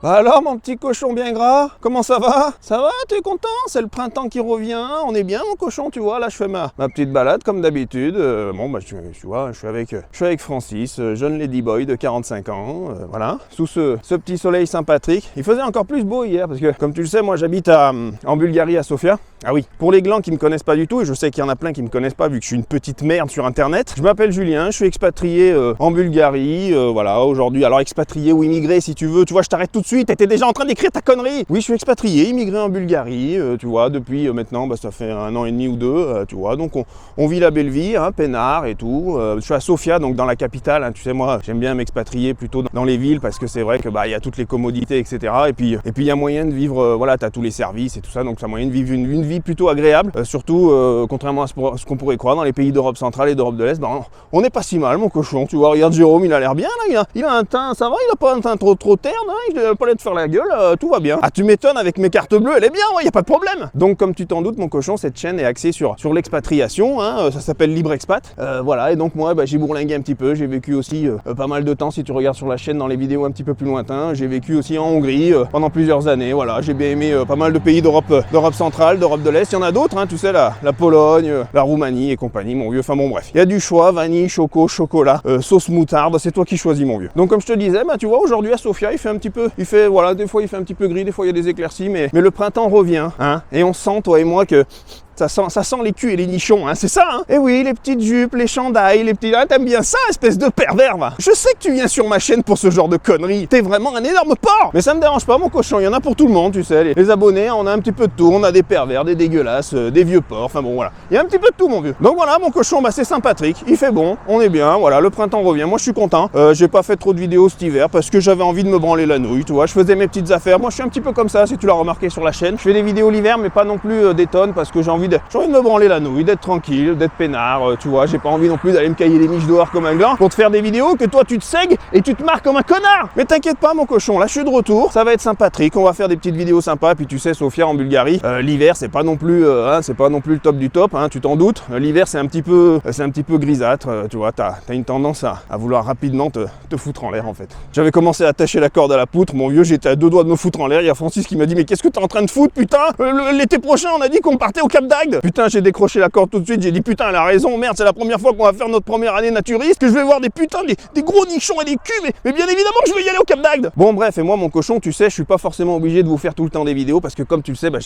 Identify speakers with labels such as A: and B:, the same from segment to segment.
A: Bah alors mon petit cochon bien gras, comment ça va? Ça va, t'es content? C'est le printemps qui revient, on est bien mon cochon, tu vois, là je fais ma petite balade comme d'habitude. Bon bah tu vois, je suis avec Francis, jeune ladyboy de 45 ans, voilà, sous ce petit soleil sympathique. Il faisait encore plus beau hier parce que comme tu le sais, moi j'habite en Bulgarie à Sofia. Ah oui, pour les glands qui me connaissent pas du tout, et je sais qu'il y en a plein qui me connaissent pas vu que je suis une petite merde sur internet, je m'appelle Julien, je suis expatrié en Bulgarie, voilà, aujourd'hui, alors expatrié ou immigré si tu veux, tu vois, je t'arrête tout de suite, t'étais déjà en train d'écrire ta connerie. Oui, je suis expatrié, immigré en Bulgarie, tu vois, depuis maintenant, bah, ça fait 1 an et demi ou 2, tu vois, donc on vit la belle vie, hein, peinard et tout. Je suis à Sofia, donc dans la capitale, hein, tu sais, moi, j'aime bien m'expatrier plutôt dans les villes parce que c'est vrai que bah, y a toutes les commodités, etc. Et puis il y a moyen de vivre, voilà, t'as tous les services et tout ça, donc ça a moyen de vivre une vie plutôt agréable, surtout contrairement à ce qu'on pourrait croire dans les pays d'Europe centrale et d'Europe de l'Est, ben, on n'est pas si mal mon cochon, tu vois, regarde Jérôme, il a l'air bien là, il a un teint, ça va, il a pas un teint trop terne, hein, il a pas l'air de faire la gueule, tout va bien. Ah tu m'étonnes, avec mes cartes bleues, elle est bien, ouais, y a pas de problème. Donc comme tu t'en doutes mon cochon, cette chaîne est axée sur l'expatriation, hein, ça s'appelle Libre Expat, voilà, et donc moi bah, j'ai bourlingué un petit peu, j'ai vécu aussi pas mal de temps, si tu regardes sur la chaîne dans les vidéos un petit peu plus lointains, j'ai vécu aussi en Hongrie pendant plusieurs années, voilà, j'ai bien aimé pas mal de pays d'Europe centrale, d'Europe de l'Est, il y en a d'autres, hein, tu sais, la Pologne, la Roumanie et compagnie, mon vieux, enfin bon bref, il y a du choix, vanille, chocolat, sauce moutarde, c'est toi qui choisis mon vieux. Donc comme je te disais, bah tu vois, aujourd'hui à Sofia, voilà, des fois il fait un petit peu gris, des fois il y a des éclaircies, mais le printemps revient, hein, et on sent, toi et moi, que ça sent les culs et les nichons, hein, c'est ça, hein. Et oui, les petites jupes, les chandails, les petits... Ah, t'aimes bien ça, espèce de pervers, va. Je sais que tu viens sur ma chaîne pour ce genre de conneries. T'es vraiment un énorme porc. Mais ça me dérange pas, mon cochon, il y en a pour tout le monde, tu sais. Les abonnés, on a un petit peu de tout. On a des pervers, des dégueulasses, des vieux porcs, enfin bon, voilà. Il y a un petit peu de tout, mon vieux. Donc voilà, mon cochon, bah c'est sympathique. Il fait bon, on est bien, voilà, le printemps revient. Moi, je suis content. J'ai pas fait trop de vidéos cet hiver parce que j'avais envie de me branler la nouille, tu vois. Je faisais mes petites affaires. Moi, je suis un petit peu comme ça, si tu l'as remarqué sur la chaîne. Je fais des vidéos l'hiver, mais pas non plus des tonnes parce que j'ai envie de me branler la nouille, d'être tranquille, d'être peinard, tu vois, j'ai pas envie non plus d'aller me cailler les miches dehors comme un gland pour te faire des vidéos que toi tu te segues et tu te marres comme un connard. Mais t'inquiète pas mon cochon, là je suis de retour, ça va être sympathique, on va faire des petites vidéos sympas, et puis tu sais Sofia en Bulgarie, l'hiver c'est pas non plus c'est pas non plus le top du top, hein, tu t'en doutes, l'hiver c'est un petit peu grisâtre, tu vois, t'as une tendance à vouloir rapidement te foutre en l'air en fait. J'avais commencé à attacher la corde à la poutre, mon vieux, j'étais à 2 doigts de me foutre en l'air, il y a Francis qui m'a dit mais qu'est-ce que t'es en train de foutre putain, l'été prochain on a dit qu'on partait au Cap d'Agde. Putain, j'ai décroché la corde tout de suite, j'ai dit putain elle a raison, merde c'est la première fois qu'on va faire notre première année naturiste, que je vais voir des putains, des gros nichons et des culs, mais bien évidemment que je vais y aller au Cap d'Agde. Bon bref, et moi mon cochon, tu sais, je suis pas forcément obligé de vous faire tout le temps des vidéos parce que comme tu le sais, bah,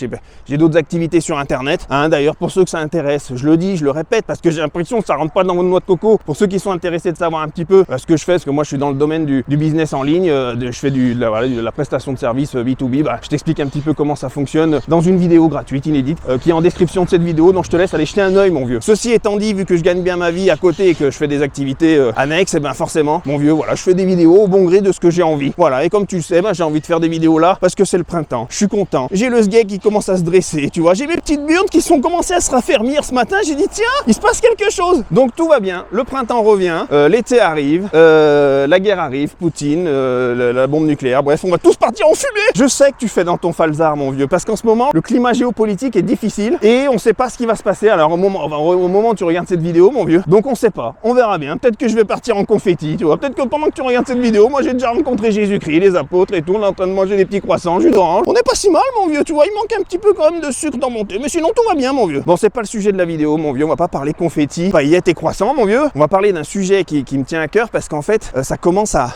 A: j'ai d'autres activités sur internet, hein, d'ailleurs pour ceux que ça intéresse, je le dis, je le répète parce que j'ai l'impression que ça rentre pas dans votre noix de coco, pour ceux qui sont intéressés de savoir un petit peu ce que je fais, parce que moi je suis dans le domaine du business en ligne, je fais de la prestation de service B2B, bah, je t'explique un petit peu comment ça fonctionne dans une vidéo gratuite, inédite, qui est en description de cette vidéo, donc je te laisse aller jeter un œil mon vieux. Ceci étant dit, vu que je gagne bien ma vie à côté et que je fais des activités annexes, et ben forcément, mon vieux, voilà, je fais des vidéos au bon gré de ce que j'ai envie. Voilà, et comme tu le sais, ben, j'ai envie de faire des vidéos là parce que c'est le printemps. Je suis content. J'ai le sgeg qui commence à se dresser, tu vois. J'ai mes petites burnes qui sont commencées à se raffermir ce matin. J'ai dit tiens, il se passe quelque chose. Donc tout va bien. Le printemps revient, l'été arrive, la guerre arrive, Poutine, la bombe nucléaire. Bref, on va tous partir en fumée. Je sais que tu fais dans ton falzar, mon vieux, parce qu'en ce moment, le climat géopolitique est difficile et on sait pas ce qui va se passer. Alors au moment où tu regardes cette vidéo, mon vieux, donc on sait pas, on verra bien, peut-être que je vais partir en confetti, tu vois, peut-être que pendant que tu regardes cette vidéo, moi j'ai déjà rencontré Jésus-Christ, les apôtres et tout, on est en train de manger des petits croissants, jus d'orange, on est pas si mal mon vieux, tu vois, il manque un petit peu quand même de sucre dans mon thé, mais sinon tout va bien mon vieux. Bon, c'est pas le sujet de la vidéo mon vieux, on va pas parler confetti, paillettes et croissants mon vieux, on va parler d'un sujet qui me tient à cœur parce qu'en fait, ça commence à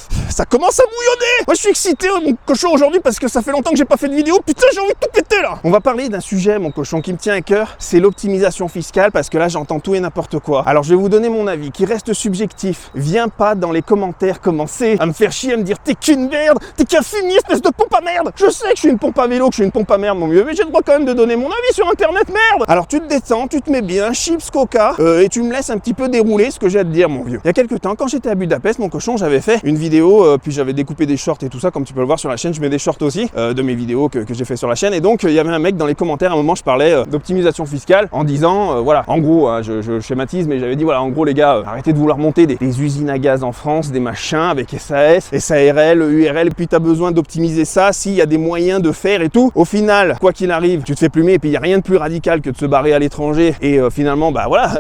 A: bouillonner. Moi je suis excité mon cochon aujourd'hui parce que ça fait longtemps que j'ai pas fait de vidéo. Putain, j'ai envie de tout péter là. On va parler d'un sujet mon cochon qui me tient à cœur, c'est l'optimisation fiscale parce que là j'entends tout et n'importe quoi. Alors je vais vous donner mon avis qui reste subjectif. Viens pas dans les commentaires commencer à me faire chier, à me dire t'es qu'une merde, t'es qu'un fumier espèce de pompe à merde. Je sais que je suis une pompe à vélo, que je suis une pompe à merde mon vieux, mais j'ai le droit quand même de donner mon avis sur internet, merde. Alors tu te détends, tu te mets bien, chips, coca et tu me laisses un petit peu dérouler ce que j'ai à te dire mon vieux. Il y a quelques temps quand j'étais à Budapest mon cochon, j'avais fait une vidéo puis j'avais découpé des shorts et tout ça, comme tu peux le voir sur la chaîne, je mets des shorts aussi de mes vidéos que j'ai fait sur la chaîne. Et donc il y avait un mec dans les commentaires, à un moment je parlais d'optimisation fiscale en disant voilà, en gros hein, je schématise, mais j'avais dit voilà, en gros les gars, arrêtez de vouloir monter des usines à gaz en France, des machins avec SAS, SARL, URL, et puis tu as besoin d'optimiser ça s'il y a des moyens de faire et tout. Au final, quoi qu'il arrive, tu te fais plumer et puis il n'y a rien de plus radical que de se barrer à l'étranger et finalement bah voilà,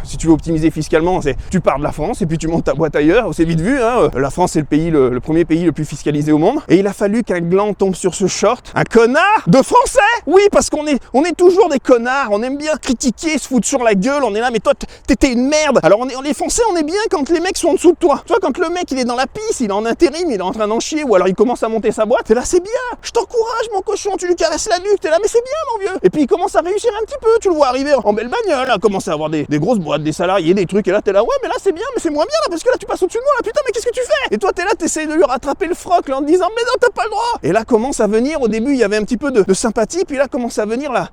A: si tu veux optimiser fiscalement, c'est tu pars de la France et puis tu montes ta boîte ailleurs, c'est vite vu hein, la France est le premier pays le plus fiscalisé au monde. Et il a fallu qu'un gland tombe sur ce short. Un connard de Français. Oui, parce qu'on est toujours des connards. On aime bien critiquer, se foutre sur la gueule. On est là, mais toi, t'étais une merde. Alors les Français, on est bien quand les mecs sont en dessous de toi. Tu vois, quand le mec, il est dans la pisse, il est en intérim, il est en train d'en chier, ou alors il commence à monter sa boîte. T'es là, c'est bien. Je t'encourage, mon cochon. Tu lui caresses la nuque. T'es là, mais c'est bien, mon vieux. Et puis il commence à réussir un petit peu. Tu le vois arriver en belle bagnole, à commencer à avoir des grosses boîtes, des salariés, des trucs. Et là, t'es là, ouais, mais là, c'est bien, mais c'est moins bien, là, parce que là, tu passes au-dessus de moi, là, putain, mais qu'est-ce que tu fais? Et toi, t'es là, t'essayes de lui rattraper le froc, là, en te disant, mais non, t'as pas le droit. Et là, commence à venir, au début, il y avait un petit peu de sympathie, puis là, commence à venir la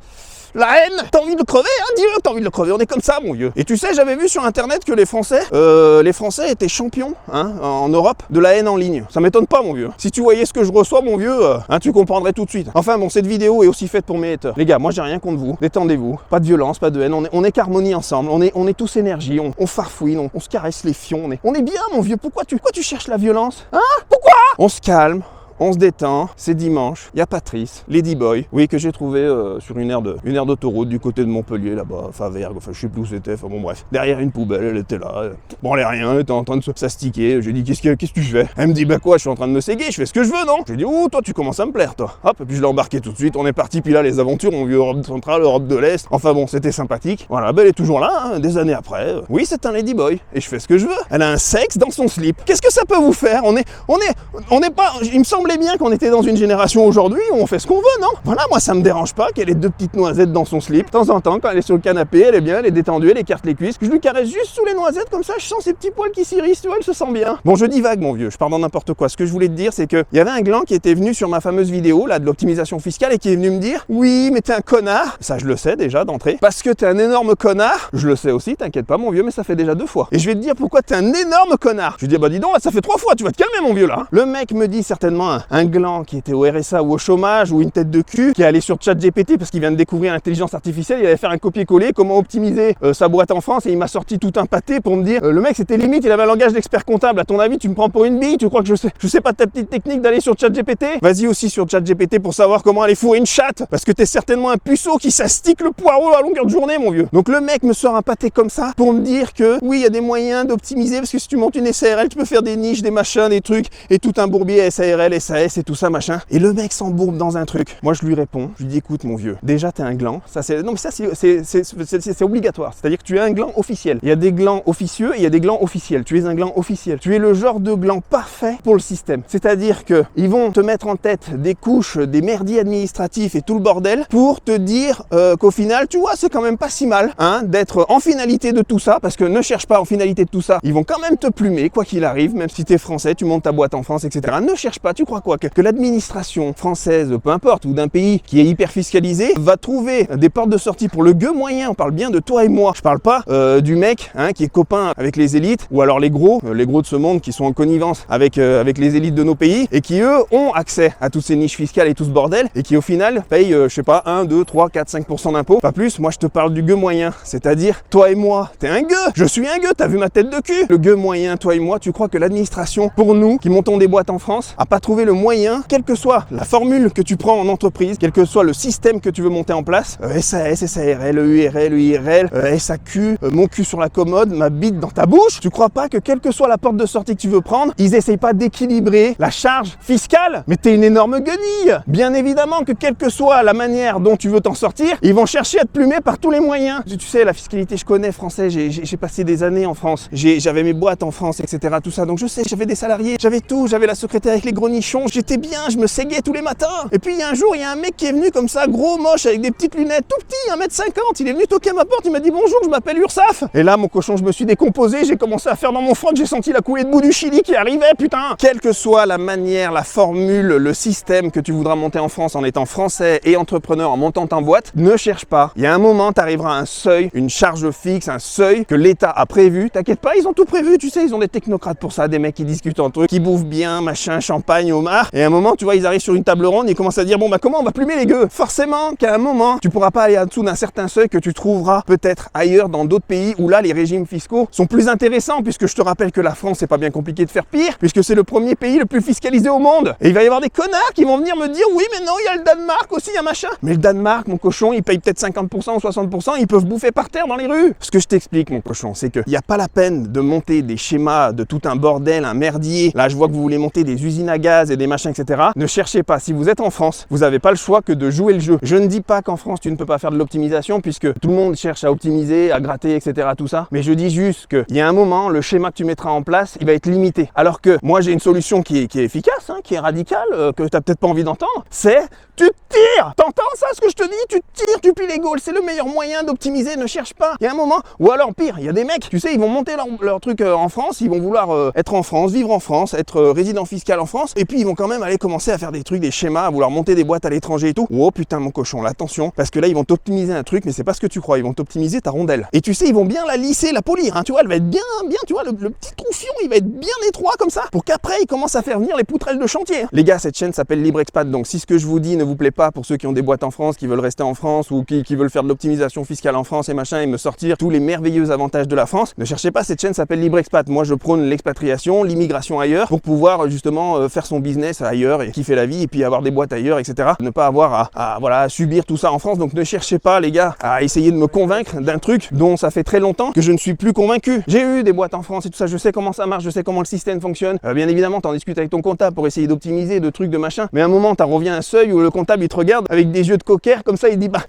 A: haine. T'as envie de le crever, hein? Dis-le que t'as envie de le crever. On est comme ça, mon vieux. Et tu sais, j'avais vu sur internet que les Français étaient champions, hein, en Europe, de la haine en ligne. Ça m'étonne pas, mon vieux. Si tu voyais ce que je reçois, mon vieux, tu comprendrais tout de suite. Enfin bon, cette vidéo est aussi faite pour mes haters. Les gars, moi j'ai rien contre vous. Détendez-vous. Pas de violence, pas de haine. On est qu'harmonie ensemble. On est tous énergie. On farfouine, on se caresse les fions. On est bien, mon vieux. Pourquoi tu cherches la violence? Hein? Pourquoi? On se calme. On se détend, c'est dimanche, il y a Patrice, Ladyboy, oui, que j'ai trouvé sur une aire d'autoroute du côté de Montpellier, là-bas, enfin Vergue, enfin je sais plus où c'était, enfin bon bref, derrière une poubelle, elle était là, branlait rien, elle était en train de s'astiquer, j'ai dit qu'est-ce que tu fais? Elle me dit bah quoi, je suis en train de me séguer, je fais ce que je veux, non? J'ai dit oh toi tu commences à me plaire toi, hop, et puis je l'ai embarqué tout de suite, on est parti, puis là les aventures, on vit Europe centrale, Europe de l'Est, enfin bon c'était sympathique, voilà, ben elle est toujours là, hein, des années après, oui c'est un Ladyboy, et je fais ce que je veux, elle a un sexe dans son slip, qu'est-ce que ça peut vous faire? On est pas, il me semblait bien qu'on était dans une génération aujourd'hui où on fait ce qu'on veut, non? Voilà, moi ça me dérange pas qu'elle ait deux petites noisettes dans son slip. De temps en temps, quand elle est sur le canapé, elle est bien, elle est détendue, elle écarte les cuisses. Je lui caresse juste sous les noisettes, comme ça je sens ses petits poils qui s'irrissent, tu vois, elle se sent bien. Bon, je divague, mon vieux, je pars dans n'importe quoi. Ce que je voulais te dire, c'est qu'il y avait un gland qui était venu sur ma fameuse vidéo, là, de l'optimisation fiscale, et qui est venu me dire, oui, mais t'es un connard. Ça, je le sais déjà d'entrée. Parce que t'es un énorme connard. Je le sais aussi, t'inquiète pas, mon vieux, mais ça fait déjà 2 fois. Et je vais te dire pourquoi t'es un énorme connard. Je lui dis, bah dis donc, ça fait 3 fois, tu vas te calmer, mon vieux, là. Le mec me dit certainement un gland qui était au RSA ou au chômage ou une tête de cul qui est allé sur ChatGPT parce qu'il vient de découvrir l'intelligence artificielle, il allait faire un copier-coller, comment optimiser sa boîte en France, et il m'a sorti tout un pâté pour me dire le mec c'était limite, il avait un langage d'expert comptable. À ton avis, tu me prends pour une bille? Tu crois que je sais pas ta petite technique d'aller sur ChatGPT? Vas-y aussi sur ChatGPT pour savoir comment aller fourrer une chatte, parce que t'es certainement un puceau qui s'astique le poireau à longueur de journée, mon vieux. Donc le mec me sort un pâté comme ça pour me dire que oui, il y a des moyens d'optimiser, parce que si tu montes une SARL, tu peux faire des niches, des machins, des trucs, et tout un bourbier SARL, SAS et tout ça, machin. Et le mec s'embourbe dans un truc. Moi, je lui réponds, je lui dis, écoute, mon vieux, déjà, t'es un gland. Ça, c'est, non, mais ça, c'est obligatoire. C'est-à-dire que tu es un gland officiel. Il y a des glands officieux et il y a des glands officiels. Tu es un gland officiel. Tu es le genre de gland parfait pour le système. C'est-à-dire que ils vont te mettre en tête des couches, des merdiers administratifs et tout le bordel pour te dire qu'au final, tu vois, c'est quand même pas si mal, hein, d'être en finalité de tout ça, parce que ne cherche pas en finalité de tout ça. Ils vont quand même te plumer, quoi qu'il arrive, même si t'es français, tu montes ta boîte en France, etc. Ne cherche pas, tu crois quoi? Que l'administration française, peu importe, ou d'un pays qui est hyper fiscalisé, va trouver des portes de sortie pour le gueux moyen. On parle bien de toi et moi. Je parle pas du mec, hein, qui est copain avec les élites, ou alors les gros de ce monde qui sont en connivence avec les élites de nos pays, et qui eux ont accès à toutes ces niches fiscales et tout ce bordel, et qui au final payent, je sais pas, 1, 2, 3, 4, 5% d'impôts. Pas plus, moi je te parle du gueux moyen. C'est-à-dire, toi et moi, t'es un gueux, je suis un gueux, t'as vu ma tête de cul? Le gueux moyen, toi et moi, tu crois que l'administration, pour nous, qui montons des boîtes en France, a pas trouvé le moyen, quelle que soit la formule que tu prends en entreprise, quel que soit le système que tu veux monter en place, SAS, SARL, EURL, EIRL, SAQ, mon cul sur la commode, ma bite dans ta bouche, tu crois pas que quelle que soit la porte de sortie que tu veux prendre, ils essayent pas d'équilibrer la charge fiscale? Mais t'es une énorme guenille! Bien évidemment que quelle que soit la manière dont tu veux t'en sortir, ils vont chercher à te plumer par tous les moyens. Tu sais, la fiscalité, je connais français, j'ai passé des années en France, j'avais mes boîtes en France, etc. Tout ça, donc je sais, j'avais des salariés, j'avais tout, j'avais la secrétaire avec les gros nichons, j'étais bien, je me séguais tous les matins. Et puis il y a un jour, il y a un mec qui est venu comme ça, gros, moche, avec des petites lunettes, tout petit, 1m50, il est venu toquer à ma porte, il m'a dit bonjour, je m'appelle Ursaf. Et là, mon cochon, je me suis décomposé, j'ai commencé à faire dans mon froc, j'ai senti la coulée de boue du Chili qui arrivait, putain. Quelle que soit la manière, la formule, le système que tu voudras monter en France en étant français et entrepreneur, en montant ta boîte, ne cherche pas. Il y a un moment, tu arriveras à un seuil, une charge fixe, un seuil que l'État a prévu. T'inquiète pas, ils ont tout prévu, tu sais, ils ont des technocrates pour ça, des mecs qui discutent entre eux, qui bouffent bien, machin, champagne au marre. Et à un moment, tu vois, ils arrivent sur une table ronde, ils commencent à dire bon bah comment on va plumer les gueux. Forcément qu'à un moment, tu pourras pas aller en dessous d'un certain seuil que tu trouveras peut-être ailleurs dans d'autres pays où là les régimes fiscaux sont plus intéressants, puisque je te rappelle que la France c'est pas bien compliqué de faire pire, puisque c'est le premier pays le plus fiscalisé au monde. Et il va y avoir des connards qui vont venir me dire oui mais non, il y a le Danemark aussi, il y a machin. Mais le Danemark, mon cochon, il paye peut-être 50% ou 60%, ils peuvent bouffer par terre dans les rues. Ce que je t'explique, mon cochon, c'est qu'il n'y a pas la peine de monter des schémas de tout un bordel, un merdier. Là, je vois que vous voulez monter des usines à gaz et des machins, etc. Ne cherchez pas. Si vous êtes en France, vous n'avez pas le choix que de jouer le jeu. Je ne dis pas qu'en France, tu ne peux pas faire de l'optimisation, puisque tout le monde cherche à optimiser, à gratter, etc. Tout ça. Mais je dis juste qu'il y a un moment, le schéma que tu mettras en place, il va être limité. Alors que moi, j'ai une solution qui est efficace, hein, qui est radicale, que tu n'as peut-être pas envie d'entendre. C'est tu tires. T'entends ça, ce que je te dis? Tu tires, tu plies les gaules. C'est le meilleur moyen d'optimiser. Ne cherche pas. Il y a un moment. Ou alors, pire, il y a des mecs, tu sais, ils vont monter leur truc en France, ils vont vouloir être en France, vivre en France, être résident fiscal en France, et puis ils vont quand même aller commencer à faire des trucs, des schémas, à vouloir monter des boîtes à l'étranger et tout. Oh putain, mon cochon, là, attention, parce que là, ils vont t'optimiser un truc, mais c'est pas ce que tu crois. Ils vont t'optimiser ta rondelle. Et tu sais, ils vont bien la lisser, la polir, hein, tu vois, elle va être bien, tu vois, le petit troufion, il va être bien étroit comme ça, pour qu'après, ils commencent à faire venir les poutrelles de chantier. Les gars, cette chaîne s'appelle Libre Expat, donc si ce que je vous dis ne vous plaît pas, pour ceux qui ont des boîtes en France, qui veulent rester en France, ou qui veulent faire de l'optimisation fiscale en France et machin, et me sortir tous les merveilleux avantages de la France, ne cherchez pas, cette chaîne s'appelle Libre Expat. Moi, je prône l'expatriation, l'immigration ailleurs, pour pouvoir justement faire son business ailleurs et kiffer la vie, et puis avoir des boîtes ailleurs, etc. Ne pas avoir à subir tout ça en France. Donc ne cherchez pas, les gars, à essayer de me convaincre d'un truc dont ça fait très longtemps que je ne suis plus convaincu. J'ai eu des boîtes en France et tout ça, je sais comment ça marche, je sais comment le système fonctionne. Bien évidemment, t'en discutes avec ton comptable pour essayer d'optimiser, de trucs, de machin. Mais à un moment, t'en reviens à un seuil où le comptable, il te regarde avec des yeux de cocker, comme ça, il dit bah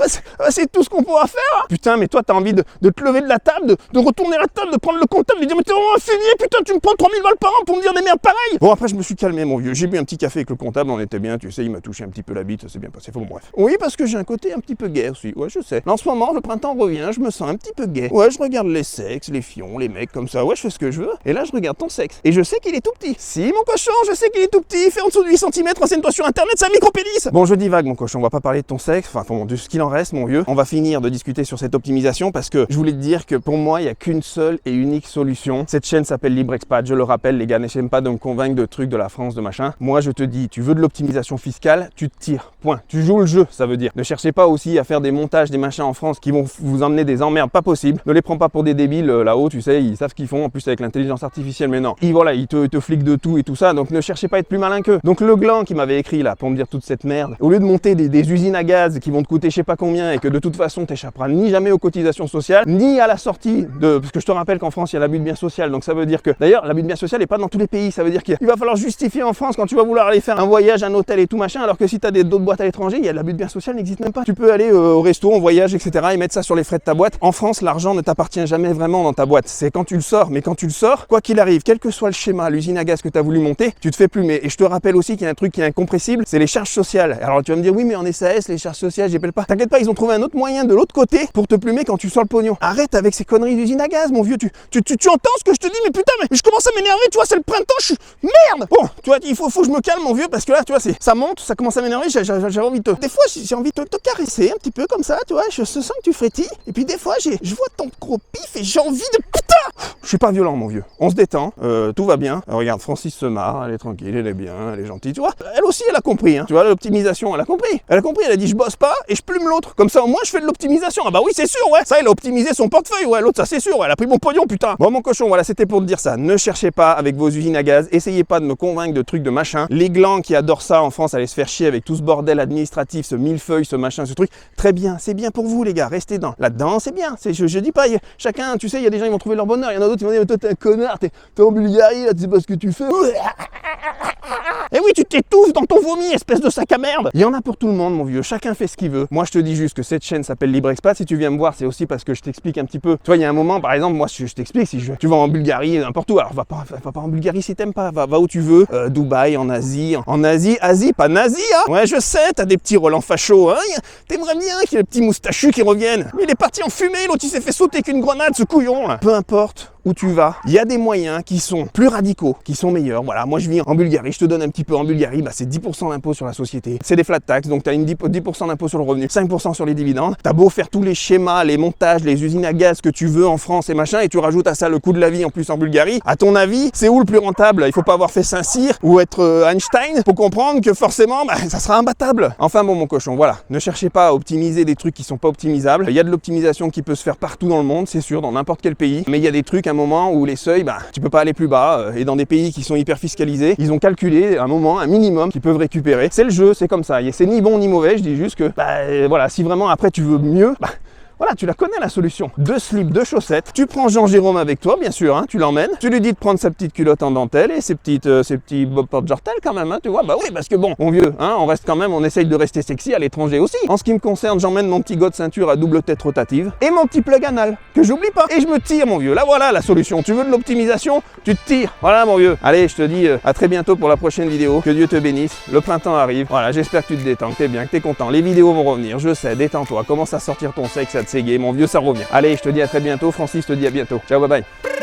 A: c'est tout ce qu'on pourra faire. Putain, mais toi, t'as envie de te lever de la table, de retourner la table, de prendre le comptable, de dire mais t'es vraiment un fumier, putain, tu me prends 3000 balles par an pour me dire des merdes pareilles. Bon, après, je me suis calmé, mon vieux. J'ai bu un petit café avec le comptable, on était bien, tu sais, il m'a touché un petit peu la bite, ça s'est bien passé. Bon, bref. Oui, parce que j'ai un côté un petit peu gay aussi. Ouais, je sais. Là, en ce moment, le printemps revient, je me sens un petit peu gay. Ouais, je regarde les sexes, les fions, les mecs comme ça. Ouais, je fais ce que je veux. Et là, je regarde ton sexe. Et je sais qu'il est tout petit. Si, mon cochon, je sais qu'il est tout petit. Il fait en dessous de 8 cm. Renseigne-toi sur internet, c'est un micro-pénis. Bon, je divague, mon cochon. On va pas parler de ton sexe. Enfin, bon, de ce qu'il en reste, mon vieux. On va finir de discuter sur cette optimisation parce que je voulais te dire que pour moi, il n'y a qu'une seule et unique solution. Cette chaîne s'appelle Libre Expat. Je le rappelle, les gars, n'essayez pas de me convaincre de trucs de la France, de machin. Moi, je te dis, tu veux de l'optimisation fiscale, tu te tires. Point. Tu joues le jeu, ça veut dire. Ne cherchez pas aussi à faire des montages, des machins en France qui vont vous emmener des emmerdes pas possibles. Ne les prends pas pour des débiles là-haut, tu sais, ils savent ce qu'ils font. En plus, avec l'intelligence artificielle, mais non. Ils te fliquent de tout et tout ça. Donc, ne cherchez pas à être plus malin qu'eux. Donc, le gland qui m'avait écrit là pour me dire toute cette merde, au lieu de monter des usines à gaz qui vont te coûter je sais pas combien et que de toute façon, t'échapperas ni jamais aux cotisations sociales, ni à la sortie de. Parce que je te rappelle qu'en France, il y a l'abus de bien social. Donc, ça veut dire que. D'ailleurs, l'abus de bien social n'est pas dans tous les pays. Ça veut dire qu'il va falloir justifier en France quand tu vas vouloir aller faire un voyage, un hôtel et tout machin. Alors que si tu as d'autres boîtes à l'étranger, il y a l'abus de bien social n'existe même pas. Tu peux aller au resto, en voyage, etc. et mettre ça sur les frais de ta boîte. En France, l'argent ne t'appartient jamais vraiment dans ta boîte. C'est quand tu le sors. Mais quand tu le sors, quoi qu'il arrive, quel que soit le schéma, l'usine à gaz que tu as voulu monter, tu te fais plumer. Et je te rappelle aussi qu'il y a un truc qui est incompressible, c'est les charges sociales. Alors tu vas me dire, oui, mais en SAS, les charges sociales, j'y appelle pas. T'inquiète pas, ils ont trouvé un autre moyen de l'autre côté pour te plumer quand tu sors le pognon. Arrête avec ces conneries d'usine à gaz, mon vieux. Tu entends ce que je te dis, mais putain, mais je commence à m'énerver, tu vois, c'est le printemps, je suis. Merde! Bon, tu vois, il faut que je me calme, mon vieux, parce que là, tu vois, ça monte, ça commence à m'énerver, j'ai envie de te. Des fois, j'ai envie de te caresser un petit peu comme ça, tu vois, je sens que tu frétilles. Et puis des fois, je vois ton gros pif et j'ai envie de. Putain! Je suis pas violent, mon vieux. On se détend, tout va bien. Regarde, Francis se marre, elle est tranquille, elle est bien, elle est gentille, tu vois. Elle aussi, elle a compris, hein. Tu vois, l'optimisation, elle a compris. Elle a dit, je bosse pas et je plume l'autre. Comme ça, au moins, je fais de l'optimisation. Ah bah oui, c'est sûr, ouais. Ça, elle a optimisé son portefeuille, ouais. L'autre, ça, c'est sûr, ouais. Elle a pris mon pognon, putain. Bon, mon cochon, voilà, c'était pour te dire ça. Ne cherchez pas avec vos usines à gaz. Essayez pas de me convaincre de trucs de machin. Les glands qui adorent ça en France, allez se faire chier avec tout ce bordel administratif, ce millefeuille, ce machin, ce truc. Très bien, c'est bien pour vous, les gars. Restez là-dedans, c'est bien. Je dis pas, chacun, tu sais, il y a des gens qui vont trouver leur bonheur. Il y en a d'autres qui vont dire, toi, t'es un connard, t'es en Bulgarie, là, tu sais pas ce que tu fais. Et oui, tu t'étouffes dans ton vomi, espèce de sac à merde. Il y en a pour tout le monde, mon vieux. Chacun fait ce qu'il veut. Moi, je te dis juste que cette chaîne s'appelle Libre Expat. Si tu viens me voir, c'est aussi parce que je t'explique un petit peu. Tu vois, il y a un moment, par exemple, moi, je t'explique. Si tu vas en Bulgarie, n'importe où, alors va pas en Bulgarie si t'aimes pas. Va où tu veux. Dubaï, en Asie. Asie, pas nazi, hein. Ouais, je sais, t'as des petits Roland fachos, hein. T'aimerais bien qu'il y ait le petit moustachu qui revienne. Mais il est parti en fumée, l'autre, il s'est fait sauter qu'une grenade, ce couillon, là. Peu importe où tu vas, il y a des moyens qui sont plus radicaux, qui sont meilleurs. Voilà, moi je vis en Bulgarie, je te donne un petit peu en Bulgarie, bah c'est 10% d'impôt sur la société. C'est des flat tax, donc tu as 10% d'impôt sur le revenu, 5% sur les dividendes. Tu as beau faire tous les schémas, les montages, les usines à gaz que tu veux en France et machin, et tu rajoutes à ça le coût de la vie en plus en Bulgarie. À ton avis, c'est où le plus rentable? Il faut pas avoir fait Saint-Cyr ou être Einstein pour comprendre que forcément, bah, ça sera imbattable. Enfin bon mon cochon, voilà, ne cherchez pas à optimiser des trucs qui sont pas optimisables. Il y a de l'optimisation qui peut se faire partout dans le monde, c'est sûr, dans n'importe quel pays, mais il y a des trucs à un moment où les seuils, bah, tu peux pas aller plus bas, et dans des pays qui sont hyper fiscalisés, ils ont calculé un moment, un minimum qu'ils peuvent récupérer. C'est le jeu, c'est comme ça, c'est ni bon ni mauvais, je dis juste que, bah, voilà, si vraiment après tu veux mieux, bah, voilà, tu la connais la solution. 2 slips, 2 chaussettes. Tu prends Jean-Jérôme avec toi, bien sûr, hein, tu l'emmènes. Tu lui dis de prendre sa petite culotte en dentelle et ses petits bob porte-jartelles quand même, hein, tu vois. Bah oui, parce que bon, mon vieux, hein, on reste quand même, on essaye de rester sexy à l'étranger aussi. En ce qui me concerne, j'emmène mon petit gars de ceinture à double tête rotative et mon petit plug anal, que j'oublie pas. Et je me tire, mon vieux. Là, voilà la solution. Tu veux de l'optimisation? Tu te tires. Voilà, mon vieux. Allez, je te dis à très bientôt pour la prochaine vidéo. Que Dieu te bénisse. Le printemps arrive. Voilà, j'espère que tu te détends, que t'es bien, que t'es content. Les vidéos vont revenir. Je sais, détends-toi. Commence à sortir ton sexe, à te séguer. Mon vieux, ça revient. Allez, je te dis à très bientôt. Francis te dit à bientôt. Ciao, bye bye.